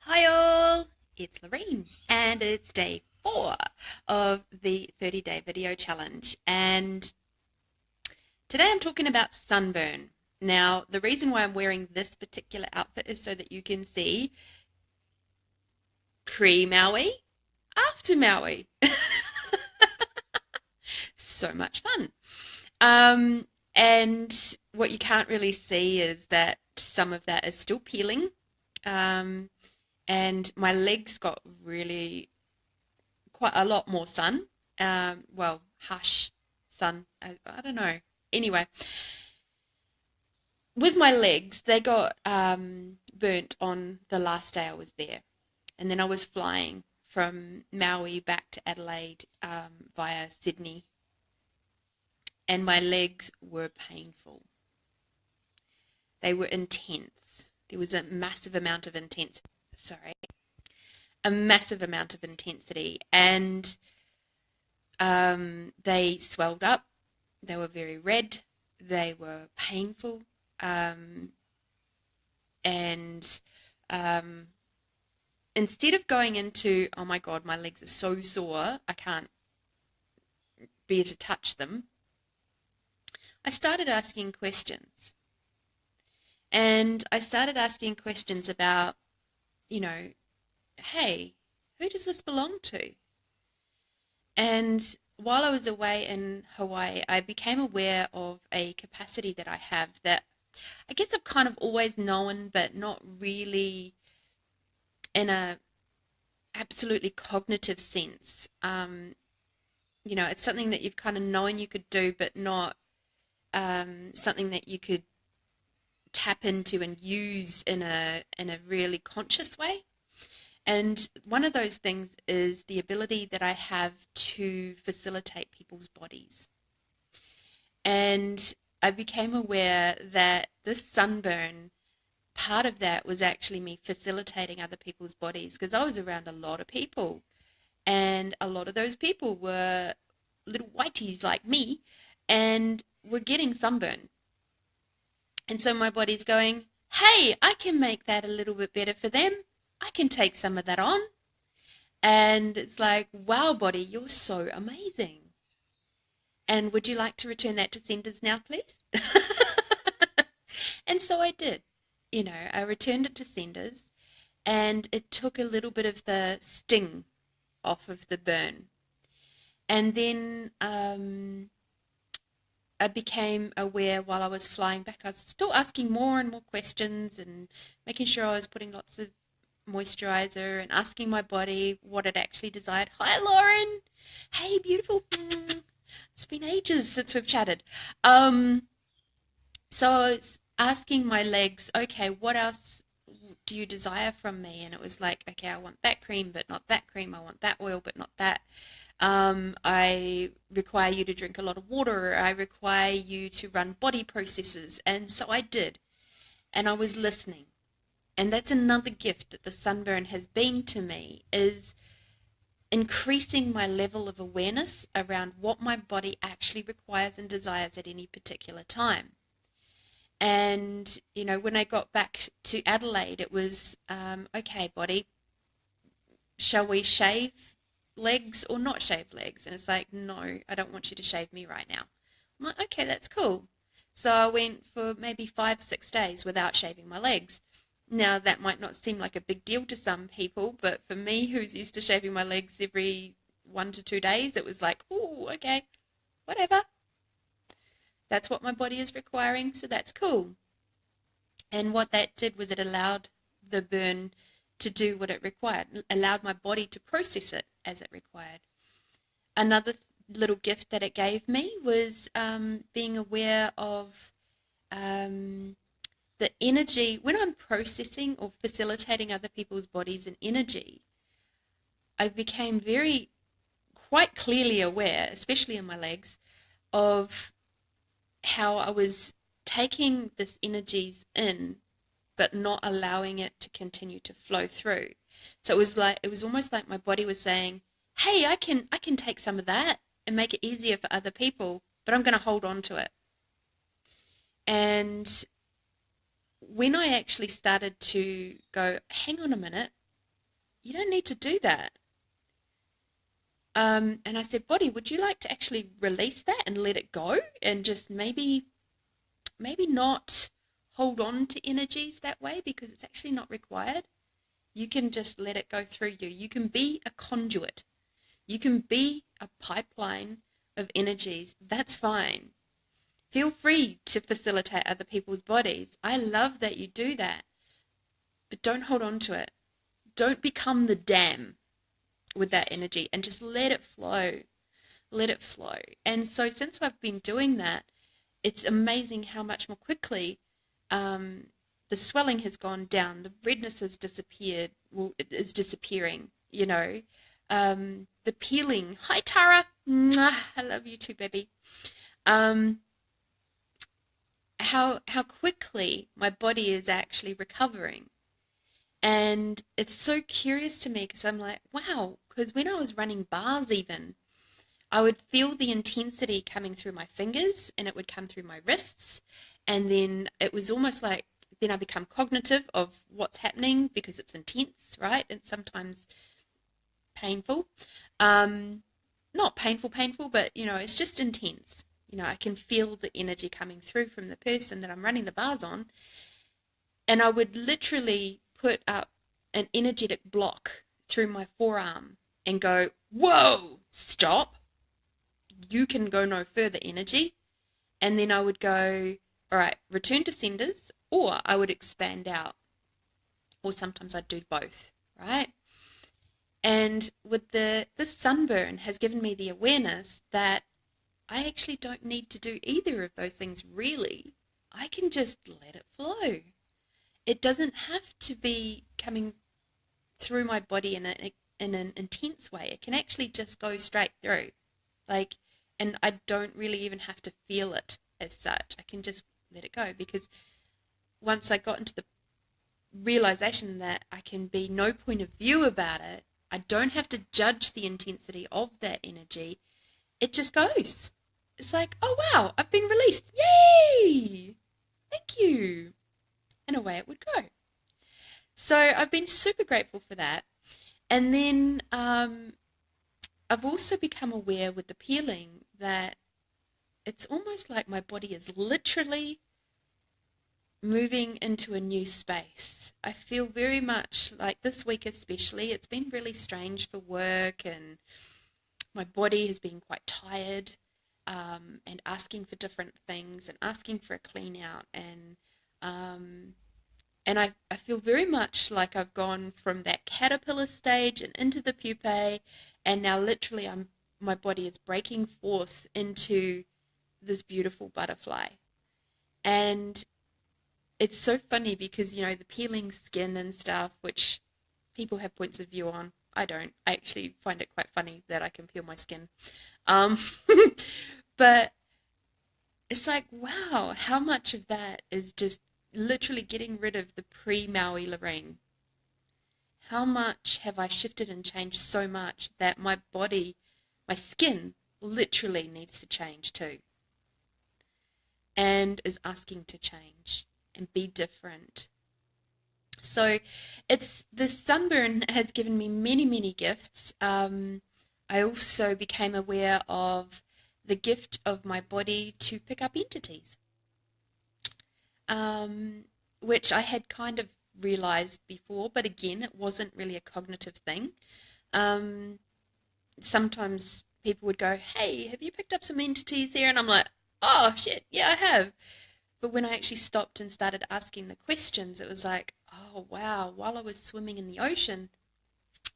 Hi all, it's Lorene and it's day 4 of the 30-day video challenge, and today I'm talking about sunburn. Now, the reason why I'm wearing this particular outfit is so that you can see pre-Maui, after Maui. So much fun. Um, and what you can't really see is that some of that is still peeling. Um, and my legs got really quite a lot more sun. Well, hush, sun. I don't know. Anyway, with my legs, they got burnt on the last day I was there. And then I was flying from Maui back to Adelaide via Sydney. And my legs were painful. They were intense. There was a massive amount of intensity. Sorry. A massive amount of intensity. And they swelled up. They were very red. They were painful. And instead of going into, oh my God, my legs are so sore, I can't bear to touch them, I started asking questions. And I started asking questions about, hey, who does this belong to? And while I was away in Hawaii, I became aware of a capacity that I have that I guess I've kind of always known, but not really in a absolutely cognitive sense. It's something that you've kind of known you could do, but not something that you could tap into and use in a really conscious way. And one of those things is the ability that I have to facilitate people's bodies. And I became aware that this sunburn, part of that was actually me facilitating other people's bodies, because I was around a lot of people, and a lot of those people were little whiteys like me and were getting sunburn. And so my body's going, hey, I can make that a little bit better for them. I can take some of that on. And it's like, wow, body, you're so amazing. And would you like to return that to senders now, please? And so I did. I returned it to senders, and it took a little bit of the sting off of the burn. And then I became aware while I was flying back. I was still asking more and more questions and making sure I was putting lots of moisturizer and asking my body what it actually desired. Hi, Lauren. Hey, beautiful. It's been ages since we've chatted. So I was asking my legs, okay, what else do you desire from me? And it was like, okay, I want that cream, but not that cream. I want that oil, but not that. I require you to drink a lot of water. I require you to run body processes. And so I did. And I was listening. And that's another gift that the sunburn has been to me, is increasing my level of awareness around what my body actually requires and desires at any particular time. And, when I got back to Adelaide, it was, okay, body, shall we shave legs or not shave legs? And it's like, no, I don't want you to shave me right now. I'm like, okay, that's cool. So I went for maybe 5-6 days without shaving my legs. Now, that might not seem like a big deal to some people, but for me, who's used to shaving my legs every 1 to 2 days, it was like, oh, okay, whatever. That's what my body is requiring, so that's cool. And what that did was it allowed the burn to do what it required, allowed my body to process it as it required. Another little gift that it gave me was being aware of the energy. When I'm processing or facilitating other people's bodies and energy, I became quite clearly aware, especially in my legs, of how I was taking this energies in, but not allowing it to continue to flow through. So it was almost like my body was saying, hey, I can take some of that and make it easier for other people, but I'm going to hold on to it. And when I actually started to go, hang on a minute, You don't need to do that. And I said, body, would you like to actually release that and let it go and just maybe not hold on to energies that way because it's actually not required. You can just let it go through you. You can be a conduit. You can be a pipeline of energies. That's fine. Feel free to facilitate other people's bodies. I love that you do that. But don't hold on to it. Don't become the dam with that energy and just let it flow. Let it flow. And so since I've been doing that, it's amazing how much more quickly the swelling has gone down, the redness has disappeared, well, it is disappearing, you know. The peeling. Hi, Tara. Mwah, I love you too, baby. How quickly my body is actually recovering. And it's so curious to me because I'm like, wow, because when I was running bars even, I would feel the intensity coming through my fingers and it would come through my wrists. And then it was almost like, then I become cognitive of what's happening because it's intense, right? And sometimes painful. Not painful, but, you know, it's just intense. You know, I can feel the energy coming through from the person that I'm running the bars on. And I would literally put up an energetic block through my forearm and go, whoa, stop. You can go no further, energy. And then I would go, all right, return to senders, or I would expand out. Or sometimes I'd do both, right? And with this sunburn has given me the awareness that I actually don't need to do either of those things really. I can just let it flow. It doesn't have to be coming through my body in an intense way. It can actually just go straight through. Like, and I don't really even have to feel it as such. I can just let it go because once I got into the realization that I can be no point of view about it, I don't have to judge the intensity of that energy. It just goes. It's like, oh wow, I've been released. Yay! Thank you. And away it would go. So I've been super grateful for that. And then I've also become aware with the peeling that it's almost like my body is literally moving into a new space. I feel very much like this week especially, it's been really strange for work and my body has been quite tired and asking for different things and asking for a clean out and I feel very much like I've gone from that caterpillar stage and into the pupae and now literally my body is breaking forth into this beautiful butterfly. And it's so funny because, you know, the peeling skin and stuff, which people have points of view on. I don't. I actually find it quite funny that I can peel my skin. Um, but it's like, wow, how much of that is just literally getting rid of the pre-Maui Lorraine? How much have I shifted and changed so much that my body, my skin, literally needs to change too and is asking to change and be different. So it's the sunburn has given me many, many gifts. I also became aware of the gift of my body to pick up entities, which I had kind of realized before, but again, it wasn't really a cognitive thing. Sometimes people would go, hey, have you picked up some entities here? And I'm like, oh, shit, yeah, I have. But when I actually stopped and started asking the questions, it was like, oh, wow, while I was swimming in the ocean,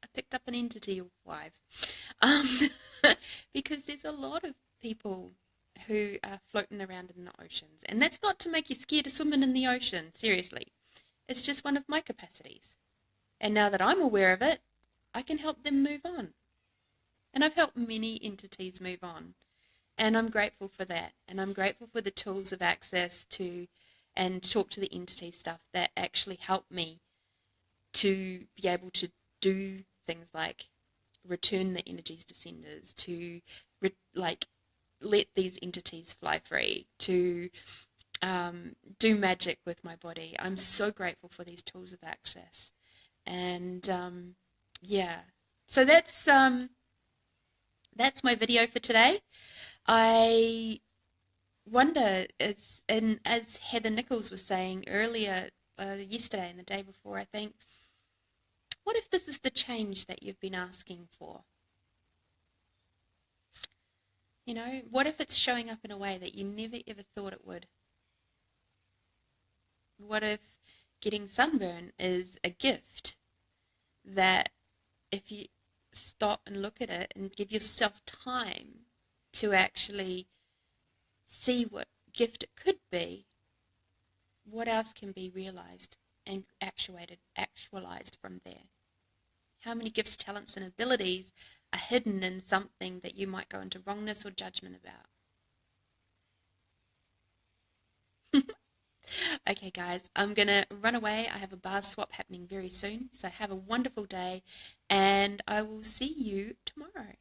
I picked up an entity or five. Because there's a lot of people who are floating around in the oceans. And that's not to make you scared of swimming in the ocean, seriously. It's just one of my capacities. And now that I'm aware of it, I can help them move on. And I've helped many entities move on. And I'm grateful for that. And I'm grateful for the tools of access to and talk to the entity stuff that actually help me to be able to do things like return the energies to senders, to let these entities fly free, to do magic with my body. I'm so grateful for these tools of access. And Yeah. So that's my video for today. I wonder, as Heather Nichols was saying earlier, yesterday and the day before, I think, what if this is the change that you've been asking for? You know, what if it's showing up in a way that you never ever thought it would? What if getting sunburn is a gift that if you stop and look at it and give yourself time to actually see what gift it could be, what else can be realized and actualized from there? How many gifts, talents, and abilities are hidden in something that you might go into wrongness or judgment about? Okay, guys, I'm going to run away. I have a bar swap happening very soon. So have a wonderful day, and I will see you tomorrow.